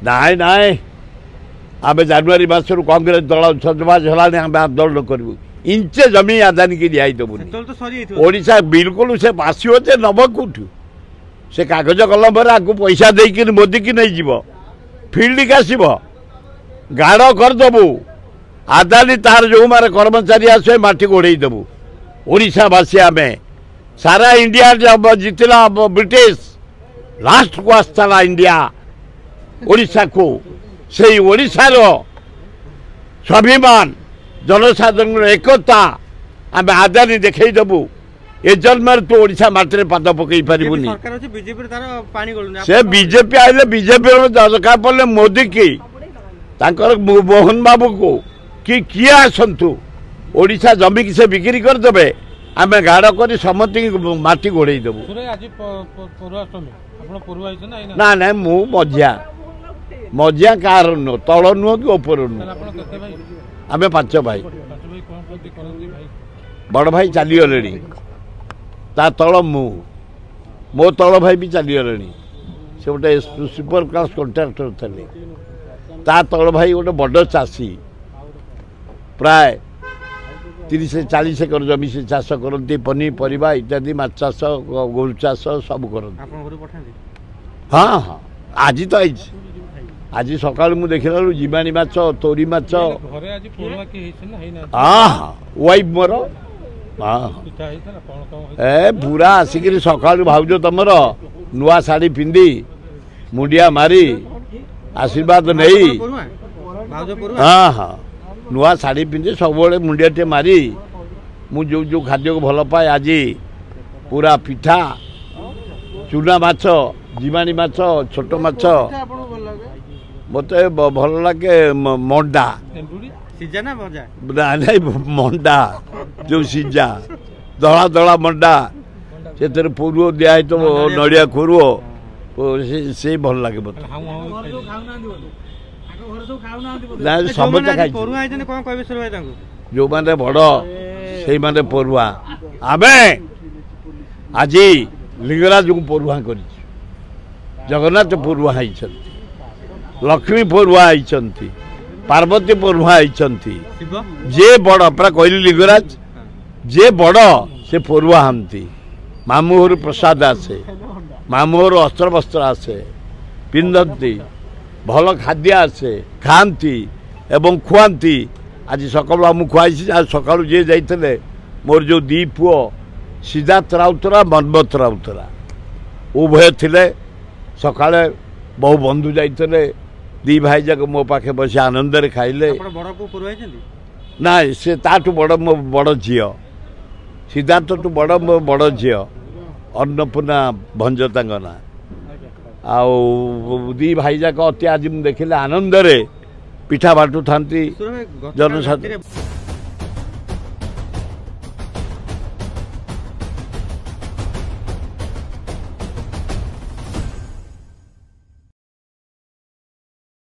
नाई नाई आम जनवरी मसरू कांग्रेस दल सजबाज है आम आंदोलन करूँ इंचे जमी आदानी की दिखाईदेबूा बिल्कुल से आसो जे नब कौटू से कागज कलम आपको पैसा देकी मोदी की नहीं जीव फिल्ड की आसब गाड़ करदेबू आदानी तार जो मारे कर्मचारी आसे माटी गोड़ेदेबू ओडावासी आम सारा इंडिया जब जीतला ब्रिटिश लास्ट को आसला इंडिया ओडिशा को से ओडिशार स्वाभिमान जनसाधारण एकता आम आदानी देखईदेबू ए जन्म तू ओडिशा माटी पाद पकई पारूनी से बीजेपी आइले बीजेपी दरकार पड़े मोदी की मोहन बाबू को कि किए आसतु ओडिशा जमी की से बिक्री करदे आम गाड़ कर समति माटी गोड़ेदेबू ना ना मु मझिया मझिया कार नुह तल नुह कि ऊपर नुह आम 5 भाई बड़ भाई चलीगले ता तल मो तल भाई भी चलीगले से गोटे सुपर क्लास कॉन्ट्राक्टर थे ता तल भाई गोटे बड़ चाषी प्राय 30-40 एकर जमी से चाष करती पनीपरिया इत्यादि माछ चाष गोरु चाष सब करती हाँ हाँ आज तो आई आज सका मुझे देखला जीवाणी माछ तोरी माछ हाँ हाँ वाइफ मोर हाँ ए पूरा आसिक सका भाज तुम नुआ शाढ़ी पिंधि मुंडिया मारी आशीर्वाद नहीं हाँ हाँ नुआ शाढ़ी पिंधि सब मुंडिया टे मारी मु जो खाद्य को भल पाए आज पूरा पिठा चूना माछ जीवाणी माछ छोट माछ मत भल लगे मंडा नहीं मंडा जो सीजा दला दला मंडा से पूर्व दिखाई तो नड़िया खोरुओ से भल लगे मत समझ जो मैंने बड़ से मैंने पढ़ुआ आम आज लिंगराज को पढ़ुआ कर जगन्नाथ पढ़ुआ लक्ष्मी पढ़ुआ पार्वती पढ़ुआ जे बड़ पूरा कहली लिंगराज जे बड़ से पढ़ुआ हमती मामुहर प्रसाद आसे मामुहर अस्त्र वस्त्र आसे पिंधती भल खाद्य आसे खाती एवं खुआती आज सकाल आम खुआई आज सका जी जाते मोर जो दी पुओ सिद्धार्थ राउतरा मनमथ राउतरा उभय थे सका बहु बंधु जाते दी भाई जाक मो पाखे बस आनंद खाइले ना से ताठू बड़ मो बड़ झी सिद्धार्थ टू बड़ मो बड़ झी अन्नपूर्णा भंज ना आउ दी भाई जाक अति आज मुझे देखिले आनंद पिठा बाटू था जनसाधारण।